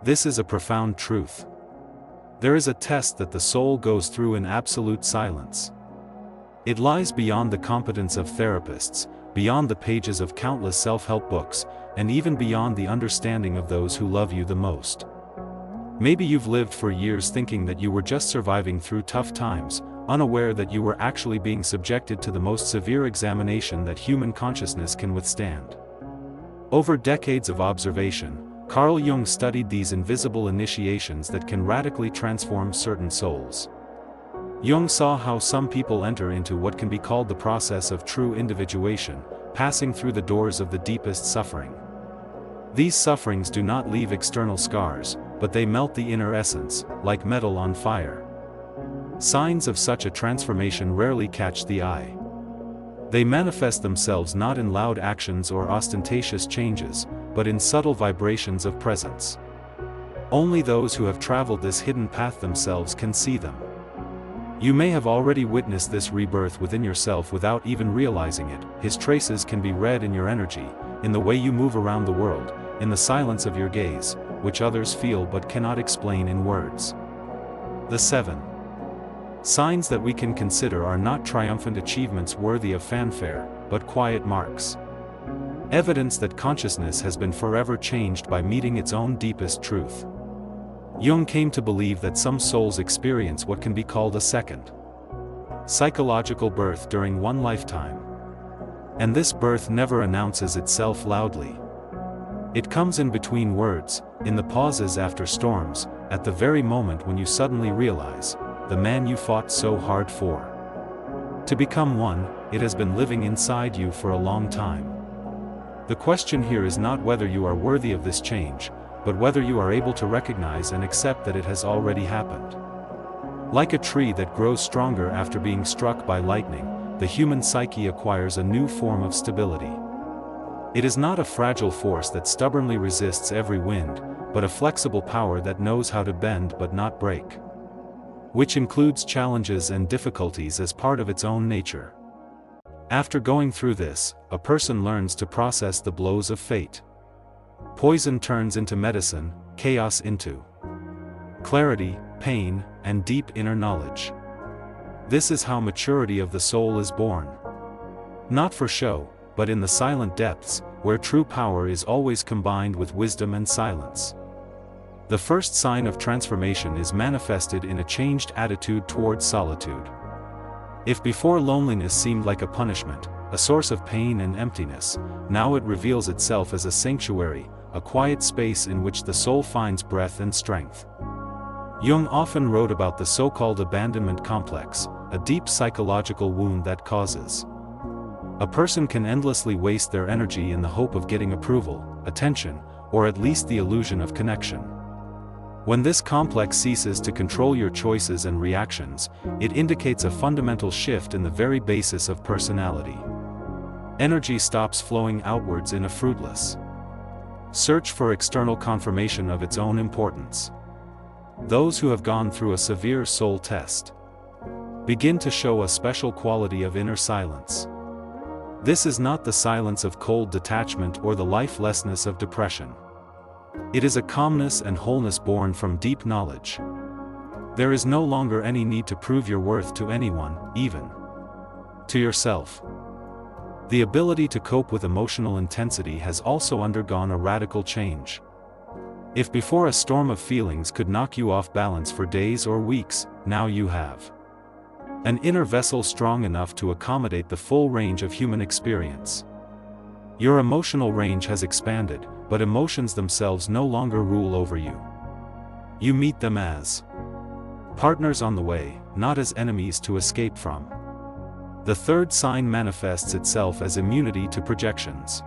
This is a profound truth. There is a test that the soul goes through in absolute silence. It lies beyond the competence of therapists, beyond the pages of countless self-help books, and even beyond the understanding of those who love you the most. Maybe you've lived for years thinking that you were just surviving through tough times, unaware that you were actually being subjected to the most severe examination that human consciousness can withstand. Over decades of observation, Carl Jung studied these invisible initiations that can radically transform certain souls. Jung saw how some people enter into what can be called the process of true individuation, passing through the doors of the deepest suffering. These sufferings do not leave external scars, but they melt the inner essence, like metal on fire. Signs of such a transformation rarely catch the eye. They manifest themselves not in loud actions or ostentatious changes, but in subtle vibrations of presence. Only those who have traveled this hidden path themselves can see them. You may have already witnessed this rebirth within yourself without even realizing it. His traces can be read in your energy, in the way you move around the world, in the silence of your gaze, which others feel but cannot explain in words. The 7 signs that we can consider are not triumphant achievements worthy of fanfare, but quiet marks. Evidence that consciousness has been forever changed by meeting its own deepest truth. Jung came to believe that some souls experience what can be called a second psychological birth during one lifetime. And this birth never announces itself loudly. It comes in between words, in the pauses after storms, at the very moment when you suddenly realize, the man you fought so hard for to become one, it has been living inside you for a long time. The question here is not whether you are worthy of this change, but whether you are able to recognize and accept that it has already happened. Like a tree that grows stronger after being struck by lightning, the human psyche acquires a new form of stability. It is not a fragile force that stubbornly resists every wind, but a flexible power that knows how to bend but not break, which includes challenges and difficulties as part of its own nature. After going through this, a person learns to process the blows of fate. Poison turns into medicine, chaos into clarity, pain, and deep inner knowledge. This is how maturity of the soul is born. Not for show, but in the silent depths, where true power is always combined with wisdom and silence. The first sign of transformation is manifested in a changed attitude towards solitude. If before loneliness seemed like a punishment, a source of pain and emptiness, now it reveals itself as a sanctuary, a quiet space in which the soul finds breath and strength. Jung often wrote about the so-called abandonment complex, a deep psychological wound that causes a person can endlessly waste their energy in the hope of getting approval, attention, or at least the illusion of connection. When this complex ceases to control your choices and reactions, it indicates a fundamental shift in the very basis of personality. Energy stops flowing outwards in a fruitless search for external confirmation of its own importance. Those who have gone through a severe soul test begin to show a special quality of inner silence. This is not the silence of cold detachment or the lifelessness of depression. It is a calmness and wholeness born from deep knowledge. There is no longer any need to prove your worth to anyone, even to yourself. The ability to cope with emotional intensity has also undergone a radical change. If before a storm of feelings could knock you off balance for days or weeks, now you have an inner vessel strong enough to accommodate the full range of human experience. Your emotional range has expanded, but emotions themselves no longer rule over you. You meet them as partners on the way, not as enemies to escape from. The third sign manifests itself as immunity to projections.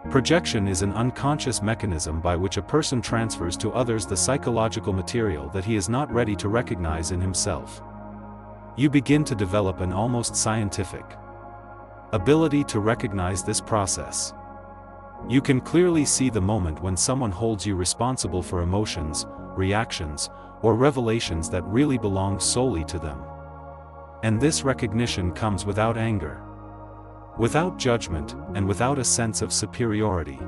Projection is an unconscious mechanism by which a person transfers to others the psychological material that he is not ready to recognize in himself. You begin to develop an almost scientific ability to recognize this process. You can clearly see the moment when someone holds you responsible for emotions, reactions, or revelations that really belong solely to them. And this recognition comes without anger, without judgment, and without a sense of superiority.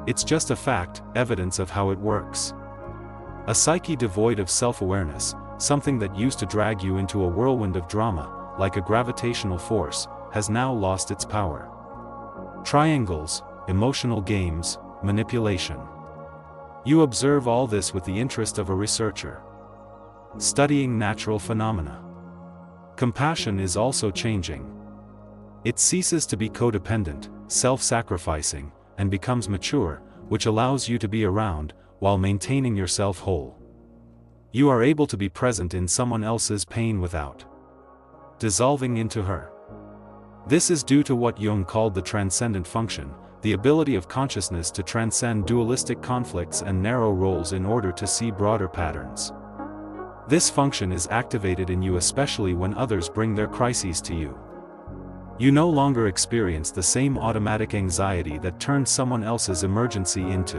It's just a fact, evidence of how it works. A psyche devoid of self-awareness, something that used to drag you into a whirlwind of drama, like a gravitational force, has now lost its power. Triangles, emotional games, manipulation. You observe all this with the interest of a researcher, studying natural phenomena. Compassion is also changing. It ceases to be codependent, self-sacrificing, and becomes mature, which allows you to be around, while maintaining yourself whole. You are able to be present in someone else's pain without dissolving into her. This is due to what Jung called the transcendent function, the ability of consciousness to transcend dualistic conflicts and narrow roles in order to see broader patterns. This function is activated in you especially when others bring their crises to you. You no longer experience the same automatic anxiety that turned someone else's emergency into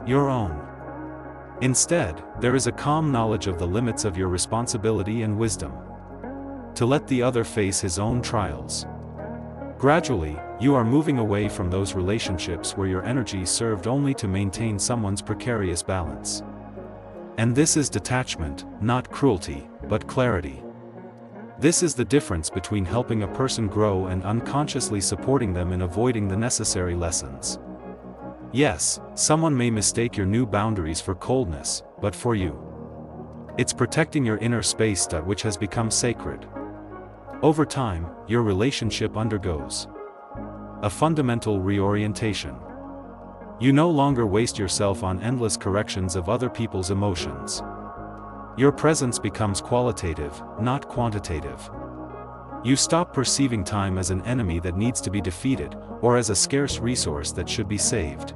your own. Instead, there is a calm knowledge of the limits of your responsibility and wisdom to let the other face his own trials. Gradually, you are moving away from those relationships where your energy served only to maintain someone's precarious balance. And this is detachment, not cruelty, but clarity. This is the difference between helping a person grow and unconsciously supporting them in avoiding the necessary lessons. Yes, someone may mistake your new boundaries for coldness, but for you, it's protecting your inner space which has become sacred. Over time, your relationship undergoes a fundamental reorientation. You no longer waste yourself on endless corrections of other people's emotions. Your presence becomes qualitative, not quantitative. You stop perceiving time as an enemy that needs to be defeated, or as a scarce resource that should be saved.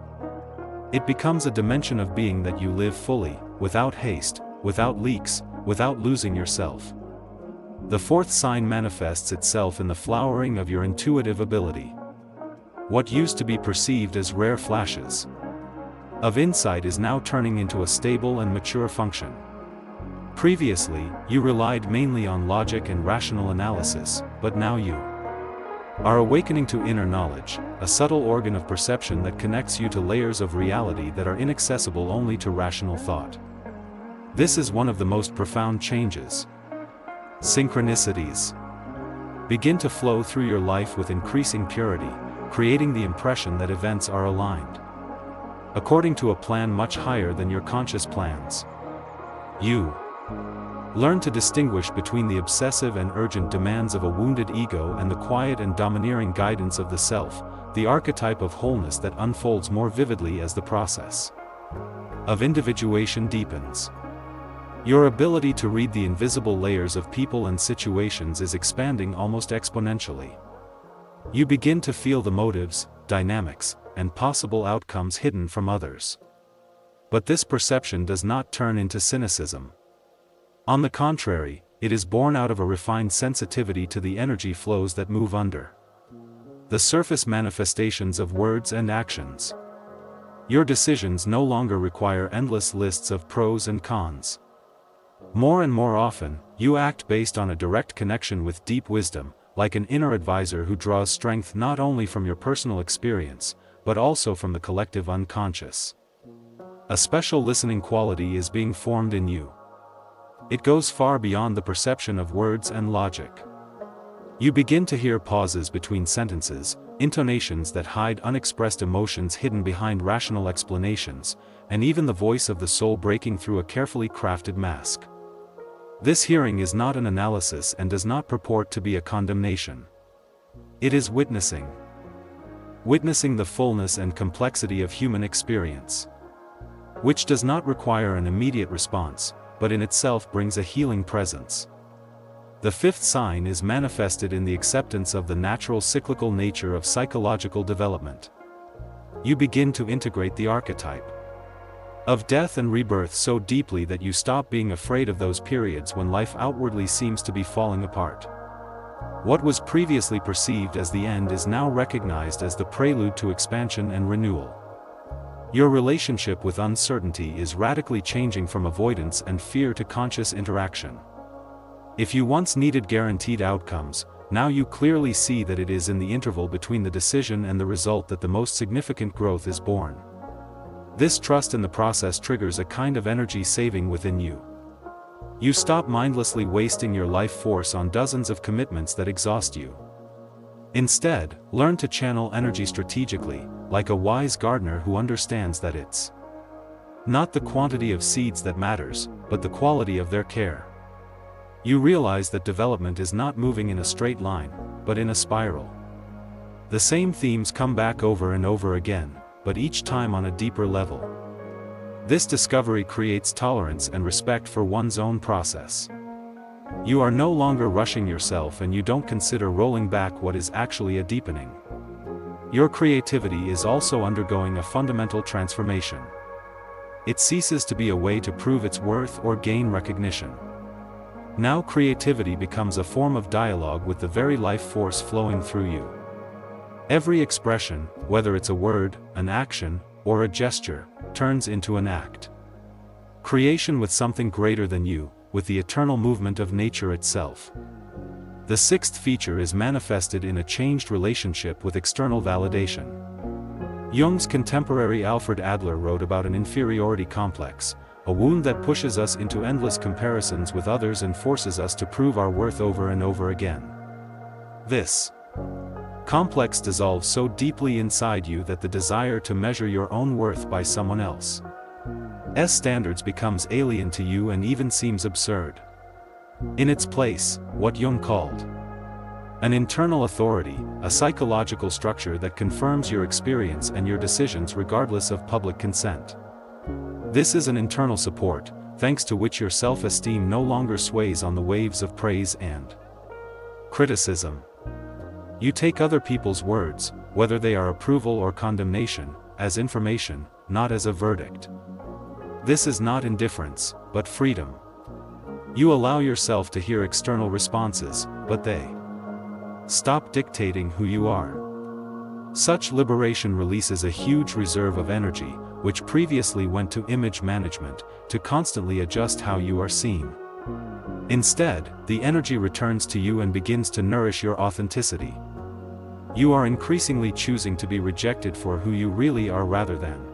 It becomes a dimension of being that you live fully, without haste, without leaks, without losing yourself. The fourth sign manifests itself in the flowering of your intuitive ability. What used to be perceived as rare flashes of insight is now turning into a stable and mature function. Previously, you relied mainly on logic and rational analysis, but now you are awakening to inner knowledge, a subtle organ of perception that connects you to layers of reality that are inaccessible only to rational thought. This is one of the most profound changes. Synchronicities begin to flow through your life with increasing purity, creating the impression that events are aligned according to a plan much higher than your conscious plans. You learn to distinguish between the obsessive and urgent demands of a wounded ego and the quiet and domineering guidance of the self, the archetype of wholeness that unfolds more vividly as the process of individuation deepens. Your ability to read the invisible layers of people and situations is expanding almost exponentially. You begin to feel the motives, dynamics, and possible outcomes hidden from others. But this perception does not turn into cynicism. On the contrary, it is born out of a refined sensitivity to the energy flows that move under the surface manifestations of words and actions. Your decisions no longer require endless lists of pros and cons. More and more often, you act based on a direct connection with deep wisdom, like an inner advisor who draws strength not only from your personal experience, but also from the collective unconscious. A special listening quality is being formed in you. It goes far beyond the perception of words and logic. You begin to hear pauses between sentences, intonations that hide unexpressed emotions hidden behind rational explanations, and even the voice of the soul breaking through a carefully crafted mask. This hearing is not an analysis and does not purport to be a condemnation. It is witnessing. Witnessing the fullness and complexity of human experience, which does not require an immediate response, but in itself brings a healing presence. The fifth sign is manifested in the acceptance of the natural cyclical nature of psychological development. You begin to integrate the archetype of death and rebirth so deeply that you stop being afraid of those periods when life outwardly seems to be falling apart. What was previously perceived as the end is now recognized as the prelude to expansion and renewal. Your relationship with uncertainty is radically changing from avoidance and fear to conscious interaction. If you once needed guaranteed outcomes, Now you clearly see that it is in the interval between the decision and the result that the most significant growth is born. This trust in the process triggers a kind of energy saving within you. You stop mindlessly wasting your life force on dozens of commitments that exhaust you. Instead, learn to channel energy strategically, like a wise gardener who understands that it's not the quantity of seeds that matters, but the quality of their care. You realize that development is not moving in a straight line, but in a spiral. The same themes come back over and over again, but each time on a deeper level. This discovery creates tolerance and respect for one's own process. You are no longer rushing yourself, and you don't consider rolling back what is actually a deepening. Your creativity is also undergoing a fundamental transformation. It ceases to be a way to prove its worth or gain recognition. Now creativity becomes a form of dialogue with the very life force flowing through you. Every expression, whether it's a word, an action, or a gesture, turns into an act. Creation with something greater than you, with the eternal movement of nature itself. The sixth feature is manifested in a changed relationship with external validation. Jung's contemporary Alfred Adler wrote about an inferiority complex, a wound that pushes us into endless comparisons with others and forces us to prove our worth over and over again. This complex dissolves so deeply inside you that the desire to measure your own worth by someone else's standards becomes alien to you and even seems absurd. In its place, what Jung called an internal authority, a psychological structure that confirms your experience and your decisions regardless of public consent. This is an internal support, thanks to which your self-esteem no longer sways on the waves of praise and criticism. You take other people's words, whether they are approval or condemnation, as information, not as a verdict. This is not indifference, but freedom. You allow yourself to hear external responses, but they stop dictating who you are. Such liberation releases a huge reserve of energy, which previously went to image management, to constantly adjust how you are seen. Instead, the energy returns to you and begins to nourish your authenticity. You are increasingly choosing to be rejected for who you really are rather than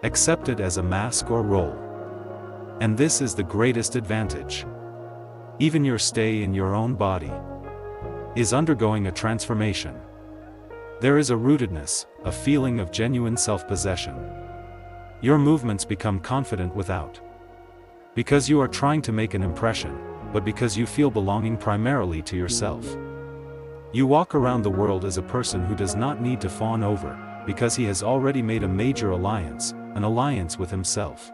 accepted as a mask or role. And this is the greatest advantage. Even your stay in your own body is undergoing a transformation. There is a rootedness, a feeling of genuine self-possession. Your movements become confident without because you are trying to make an impression, but because you feel belonging primarily to yourself. You walk around the world as a person who does not need to fawn over, because he has already made a major alliance, an alliance with himself.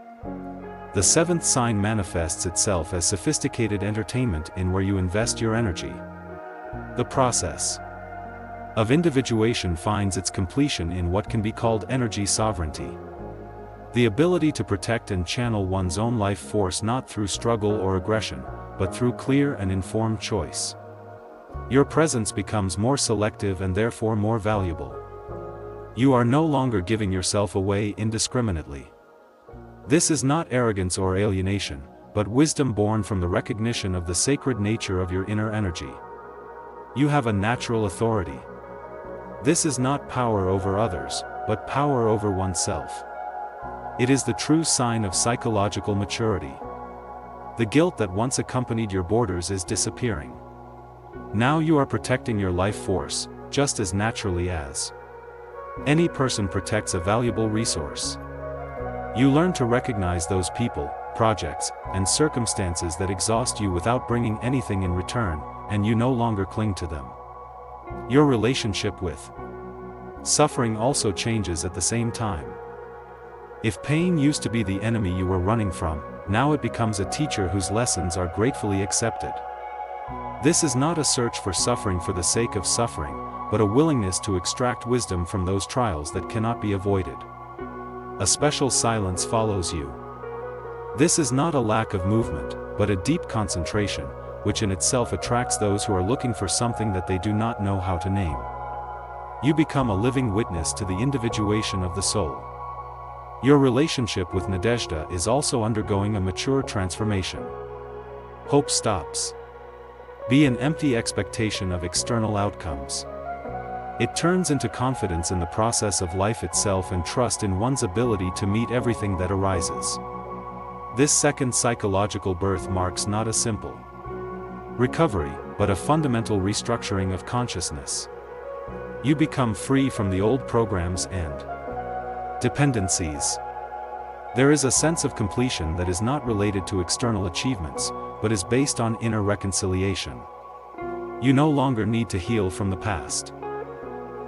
The seventh sign manifests itself as sophisticated entertainment in where you invest your energy. The process of individuation finds its completion in what can be called energy sovereignty. The ability to protect and channel one's own life force not through struggle or aggression, but through clear and informed choice. Your presence becomes more selective and therefore more valuable. You are no longer giving yourself away indiscriminately. This is not arrogance or alienation, but wisdom born from the recognition of the sacred nature of your inner energy. You have a natural authority. This is not power over others, but power over oneself. It is the true sign of psychological maturity. The guilt that once accompanied your borders is disappearing. Now you are protecting your life force, just as naturally as any person protects a valuable resource. You learn to recognize those people, projects, and circumstances that exhaust you without bringing anything in return, and you no longer cling to them. Your relationship with suffering also changes at the same time. If pain used to be the enemy you were running from, now it becomes a teacher whose lessons are gratefully accepted. This is not a search for suffering for the sake of suffering, but a willingness to extract wisdom from those trials that cannot be avoided. A special silence follows you. This is not a lack of movement, but a deep concentration, which in itself attracts those who are looking for something that they do not know how to name. You become a living witness to the individuation of the soul. Your relationship with Nadezhda is also undergoing a mature transformation. Hope stops be an empty expectation of external outcomes. It turns into confidence in the process of life itself and trust in one's ability to meet everything that arises. This second psychological birth marks not a simple recovery, but a fundamental restructuring of consciousness. You become free from the old programs and dependencies. There is a sense of completion that is not related to external achievements, but is based on inner reconciliation. You no longer need to heal from the past.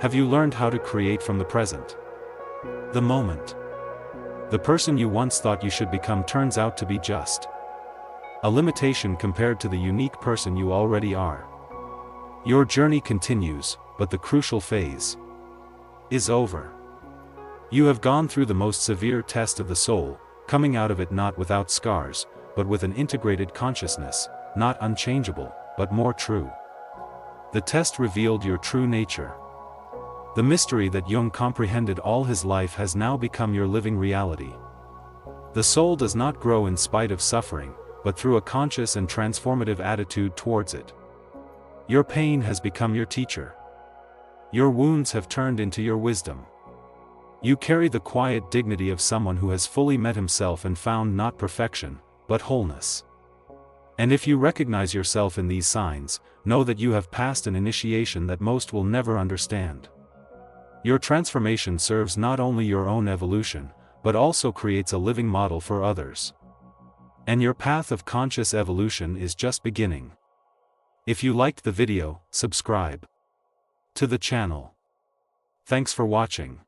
Have you learned how to create from the present? The moment. The person you once thought you should become turns out to be just a limitation compared to the unique person you already are. Your journey continues, but the crucial phase is over. You have gone through the most severe test of the soul, coming out of it not without scars, but with an integrated consciousness, not unchangeable, but more true. The test revealed your true nature. The mystery that Jung comprehended all his life has now become your living reality. The soul does not grow in spite of suffering, but through a conscious and transformative attitude towards it. Your pain has become your teacher. Your wounds have turned into your wisdom. You carry the quiet dignity of someone who has fully met himself and found not perfection, but wholeness. And if you recognize yourself in these signs, know that you have passed an initiation that most will never understand. Your transformation serves not only your own evolution, but also creates a living model for others. And your path of conscious evolution is just beginning. If you liked the video, subscribe to the channel. Thanks for watching.